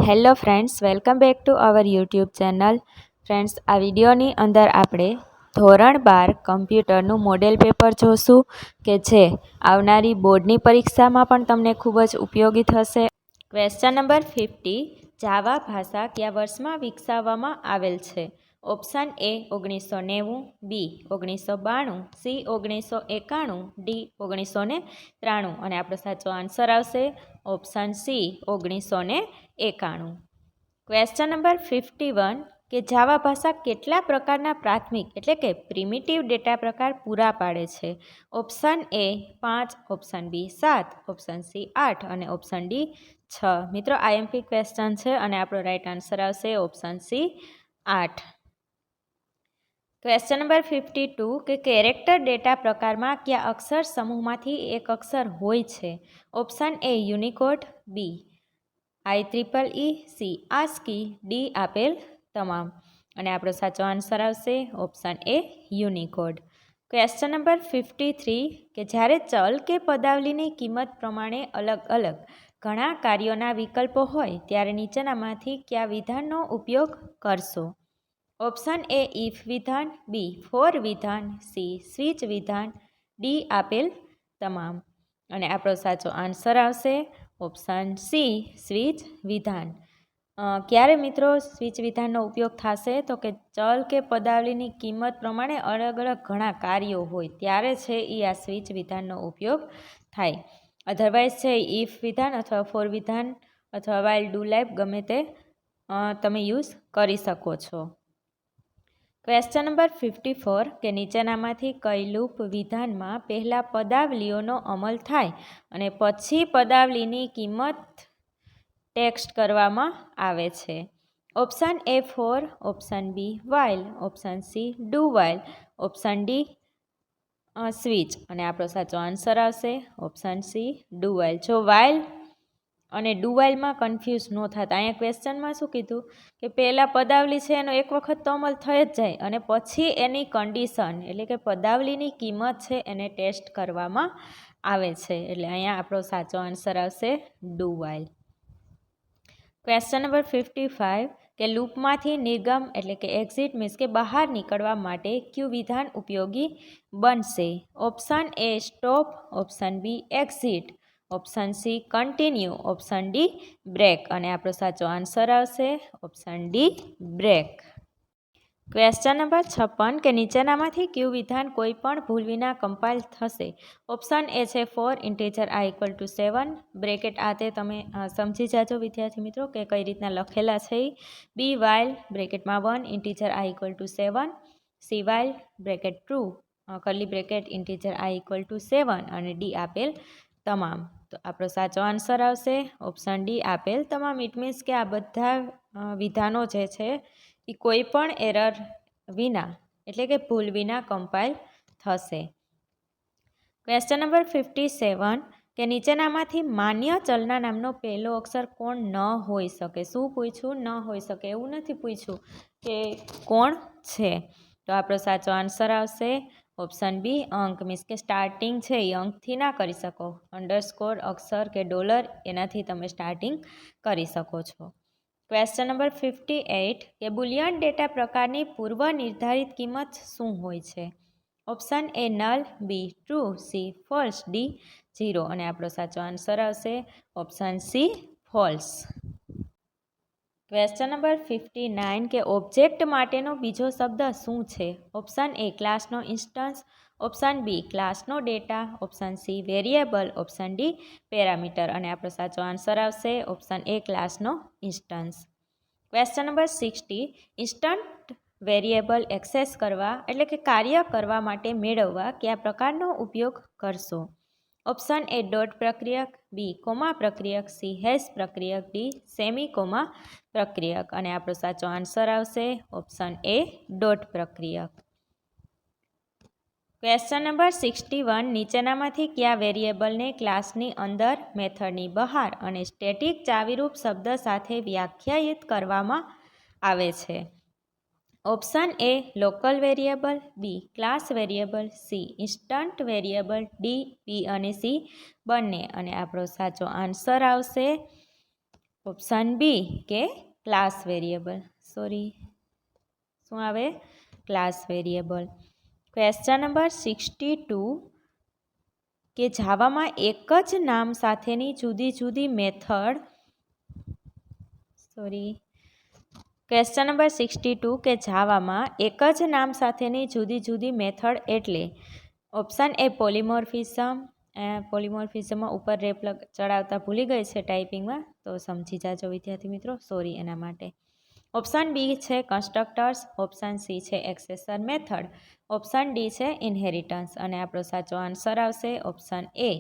Hello friends, welcome back to our YouTube channel. Friends, આ વિડીયોની અંદર આપણે ધોરણ 12 કમ્પ્યુટરનું મોડેલ પેપર જોશું કે જે આવનારી બોર્ડની પરીક્ષામાં પણ તમને ખૂબ જ ઉપયોગી થશે. Question number 50. જાવા ભાષા કયા વર્ષમાં વિકસાવવામાં આવેલ છે? Option A 1990, B 1992, C 1991, D 1993. અને આપણો સાચો આન્સર આવશે ઓપ્શન સી 1991. ક્વેશ્ચન નંબર 51 કે જાવા ભાષા કેટલા પ્રકારના પ્રાથમિક એટલે કે પ્રિમિટિવ ડેટા પ્રકાર પૂરા પાડે છે? Option A 5, option B 7, option C 8 અને ઓપ્શન ડી 6. મિત્રો, આઈએમપી ક્વેશ્ચન છે અને આપણો રાઈટ આન્સર આવશે ઓપ્શન સી 8. ક્વેશ્ચન નંબર 52 કે કેરેક્ટર ડેટા પ્રકારમાં કયા અક્ષર સમૂહમાંથી એક અક્ષર હોય છે? Option A Unicode, B IEEE, C ASCII, D આપેલ તમામ. અને આપણો સાચો આન્સર આવશે option A Unicode. Question number 53 કે જ્યારે ચલ કે પદાવલીની કિંમત પ્રમાણે અલગ અલગ ઘણા કાર્યોના વિકલ્પો હોય ત્યારે નીચેનામાંથી કયા વિધાનનો ઉપયોગ કરશો? ઓપ્શન એ ઇફ વિધાન, બી ફોર વિધાન, સી સ્વિચ વિધાન, ડી આપેલ તમામ. અને આપણો સાચો આન્સર આવશે ઓપ્શન સી સ્વિચ વિધાન. ક્યારે મિત્રો સ્વિચ વિધાનનો ઉપયોગ થશે? તો કે ચલ કે પદાવલીની કિંમત પ્રમાણે અલગ અલગ ઘણા કાર્યો હોય ત્યારે છે એ આ સ્વિચ વિધાનનો ઉપયોગ થાય. અધરવાઇઝ છે ઇફ વિધાન અથવા ફોર વિધાન અથવા વાઇલ ડુ લાઈફ ગમે તે તમે યુઝ કરી શકો છો. ક્વેશ્ચન નંબર 54 કે નીચેનામાંથી કઈ લૂપ વિધાનમાં પહેલાં પદાવલીઓનો અમલ થાય અને પછી પદાવલીની કિંમત ટેક્સ્ટ કરવામાં આવે છે? Option A for, option B while, option C do while, option D switch. અને આપણો સાચો આન્સર આવશે ઓપ્શન સી ડુ વાઇલ. જો વાઇલ અને ડુ વાઇલમાં કન્ફ્યુઝ ન થતા, અહીંયા ક્વેશ્ચનમાં શું કીધું કે પહેલાં પદાવલી છે એનો એક વખત તો અમલ થઈ જ જાય અને પછી એની કન્ડિશન એટલે કે પદાવલીની કિંમત છે એને ટેસ્ટ કરવામાં આવે છે. એટલે અહીંયા આપણો સાચો આન્સર આવશે ડુ વાઇલ. ક્વેશ્ચન નંબર 55 કે લૂપમાંથી નિર્ગમ એટલે કે એક્ઝિટ મીન્સ કે બહાર નીકળવા માટે કયું વિધાન ઉપયોગી બનશે? Option A stop, option B exit, option C continue, option D break. અને આપણો સાચો આન્સર આવશે option D break. Question number 56 કે નીચેનામાંથી કયું વિધાન કોઈ પણ ભૂલ વિના કમ્પાઇલ થશે? ઓપ્શન એ છે ફોર ઇન્ટીજર i = 7, બ્રેકેટ આ તે તમે સમજી જાજો વિદ્યાર્થી મિત્રો કે કઈ રીતના લખેલા છે. બી વાઇલ બ્રેકેટમાં 1 integer i = 7, C while bracket true curly bracket integer i = 7 અને ડી આપેલ તમામ. તો આપણો સાચો આન્સર આવશે ઓપ્શન ડી આપેલ તમામ. ઇટ મીન્સ કે આ બધા વિધાનો જે છે એ કોઈ પણ એરર વિના એટલે કે ભૂલ વિના કમ્પાઇલ થશે. ક્વેશ્ચન નંબર 57 કે નીચેનામાંથી માન્ય ચલના નામનો પહેલો અક્ષર કોણ ન હોઈ શકે? શું પૂછ્યું? ન હોઈ શકે, એવું નથી પૂછ્યું કે કોણ છે. તો આપણો સાચો આન્સર આવશે ઓપ્શન બી અંક. મીન્સ કે સ્ટાર્ટિંગ છે એ અંકથી ના કરી શકો. અંડરસ્કોર અક્ષર કે ડોલર એનાથી તમે સ્ટાર્ટિંગ કરી શકો છો. ક્વેશ્ચન નંબર 58 કે બુલિયન ડેટા પ્રકારની પૂર્વ નિર્ધારિત કિંમત શું હોય છે? Option A null, B true, C false, D 0. અને આપણો સાચો આન્સર આવશે option C false. Question number 59 કે ઓબ્જેક્ટ માટેનો બીજો શબ્દ શું છે? ઓપ્શન એ ક્લાસનો ઇન્સ્ટન્સ, ઓપ્શન બી ક્લાસનો data, option C variable, option D parameter. અને આપણો સાચો આન્સર આવશે ઓપ્શન એ ક્લાસનો instance. Question number 60 instant variable access કરવા એટલે કે કાર્ય કરવા માટે મેળવવા કયા પ્રકારનો ઉપયોગ કરશો? ઓપ્શન એ ડોટ પ્રક્રિયક, બી કોમા પ્રક્રિયક, સી હેશ પ્રક્રિયક, ડી સેમી કોમા પ્રક્રિયક. અને આપણો સાચો આન્સર આવશે ઓપ્શન એ ડોટ પ્રક્રિયક. ક્વેશ્ચન નંબર 61 નીચેનામાંથી કયા વેરિયેબલને ક્લાસની અંદર, મેથડની બહાર અને સ્ટેટિક ચાવીરૂપ શબ્દ સાથે વ્યાખ્યાયિત કરવામાં આવે છે? Option A local variable, B class variable, C instant variable, D B અને સી બંને. અને આપણો સાચો આન્સર આવશે ઓપ્શન બી કે ક્લાસ વેરિયેબલ. શું આવે? Class variable. ક્વેશ્ચન નંબર 62 કે જાવામાં એક જ નામ સાથેની જુદી જુદી મેથડ ક્વેશ્ચન નંબર 62 કે જાવામાં એક જ નામ સાથેની જુદી જુદી મેથડ એટલે ઓપ્શન એ પોલિમોર્ફિઝમ. પોલિમોર્ફિઝમમાં ઉપર રેપ ચડાવતા ભૂલી ગઈ છે ટાઈપિંગમાં, તો સમજી જાજો વિદ્યાર્થી મિત્રો, એના માટે. ઓપ્શન બી છે કન્સ્ટ્રક્ટર્સ, ઓપ્શન સી છે એક્સેસર મેથડ, ઓપ્શન ડી છે ઇનહેરિટન્સ. અને આપણો સાચો આન્સર આવશે ઓપ્શન એ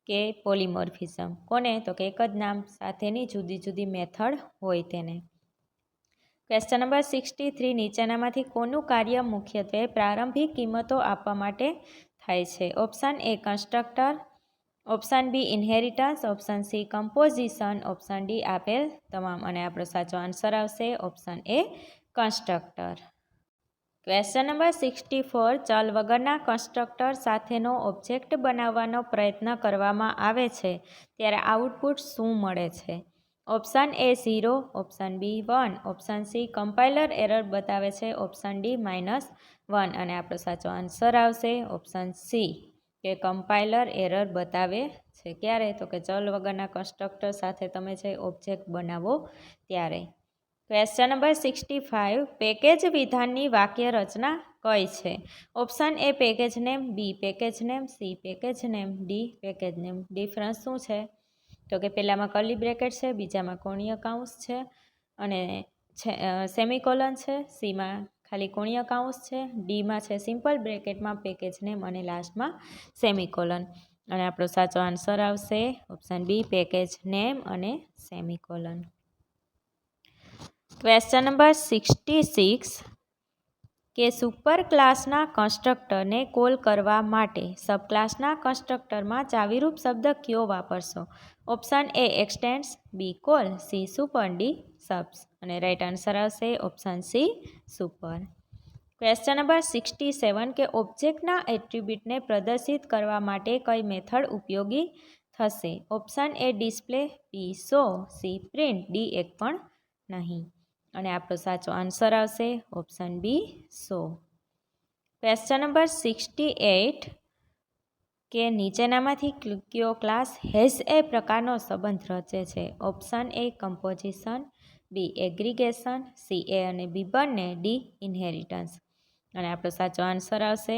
કે પોલિમોર્ફિઝમ. કોને? તો કે એક જ નામ સાથેની જુદી જુદી મેથડ હોય તેને. ક્વેશ્ચન નંબર 63 નીચેનામાંથી કોનું કાર્ય મુખ્યત્વે પ્રારંભિક કિંમતો આપવા માટે થાય છે? Option A constructor, option B inheritance, option C composition, option D આપેલ તમામ. અને આપણો સાચો આન્સર આવશે option A constructor. Question number 64 ચલ વગરના કન્સ્ટ્રક્ટર સાથેનો ઓબ્જેક્ટ બનાવવાનો પ્રયત્ન કરવામાં આવે છે ત્યારે આઉટપુટ શું મળે છે? Option A 0, option B 1, option C compiler error બતાવે છે, ઓપ્શન ડી -1. અને આપણો સાચો આન્સર આવશે ઓપ્શન સી કે કમ્પાઇલર એરર બતાવે છે. ક્યારે? તો કે ચલ વગરના કન્સ્ટ્રક્ટર સાથે તમે જે ઓબ્જેક્ટ બનાવો ત્યારે. ક્વેશ્ચન નંબર 65 પેકેજ વિધાનની વાક્ય રચના કઈ છે? Option A package name, B package name, C package name, D package name. Difference શું છે? તો કે પહેલામાં કર્લી બ્રેકેટ છે, બીજામાં કોણીય કૌંસ છે અને સેમિકોલન છે, સીમાં ખાલી કોણીય કૌંસ છે, ડીમાં છે સિમ્પલ બ્રેકેટમાં પેકેજ નેમ અને લાસ્ટમાં સેમિકોલન. અને આપણો સાચો આન્સર આવશે ઓપ્શન બી પેકેજ નેમ અને સેમિકોલન. ક્વેશ્ચન નંબર 66 કે સુપર ક્લાસના કન્સ્ટ્રક્ટરને કોલ કરવા માટે સબક્લાસના કન્સ્ટ્રક્ટરમાં ચાવીરૂપ શબ્દ કયો વાપરશો? Option A extends, B call, C super, D subs. અને રાઈટ આન્સર આવશે option C super. Question number 67 કે ઓબ્જેક્ટના એટ્રીબ્યુટને પ્રદર્શિત કરવા માટે કઈ મેથડ ઉપયોગી થશે? Option A display, B show, C print, D એક પણ નહીં. અને આપણો સાચો આન્સર આવશે option B show. Question number 68 કે નીચેનામાંથી કયો ક્લાસ હેઝ એ પ્રકારનો સંબંધ રચે છે? Option A composition, B aggregation, C A અને બી બંને, ડી ઇનહેરિટન્સ. અને આપણો સાચો આન્સર આવશે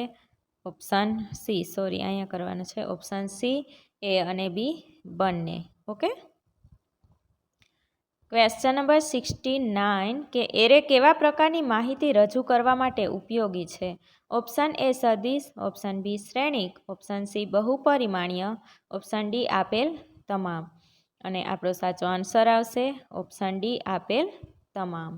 ઓપ્શન સી, અહીંયા કરવાનું છે ઓપ્શન સી એ અને બી બંને. ઓકે. ક્વેશ્ચન નંબર 69 કે એરે કેવા પ્રકારની માહિતી રજૂ કરવા માટે ઉપયોગી છે? ઓપ્શન એ સદિશ, ઓપ્શન બી શ્રેણિક, ઓપ્શન સી બહુપરિમાણીય, ઓપ્શન ડી આપેલ તમામ. અને આપણો સાચો આન્સર આવશે ઓપ્શન ડી આપેલ તમામ.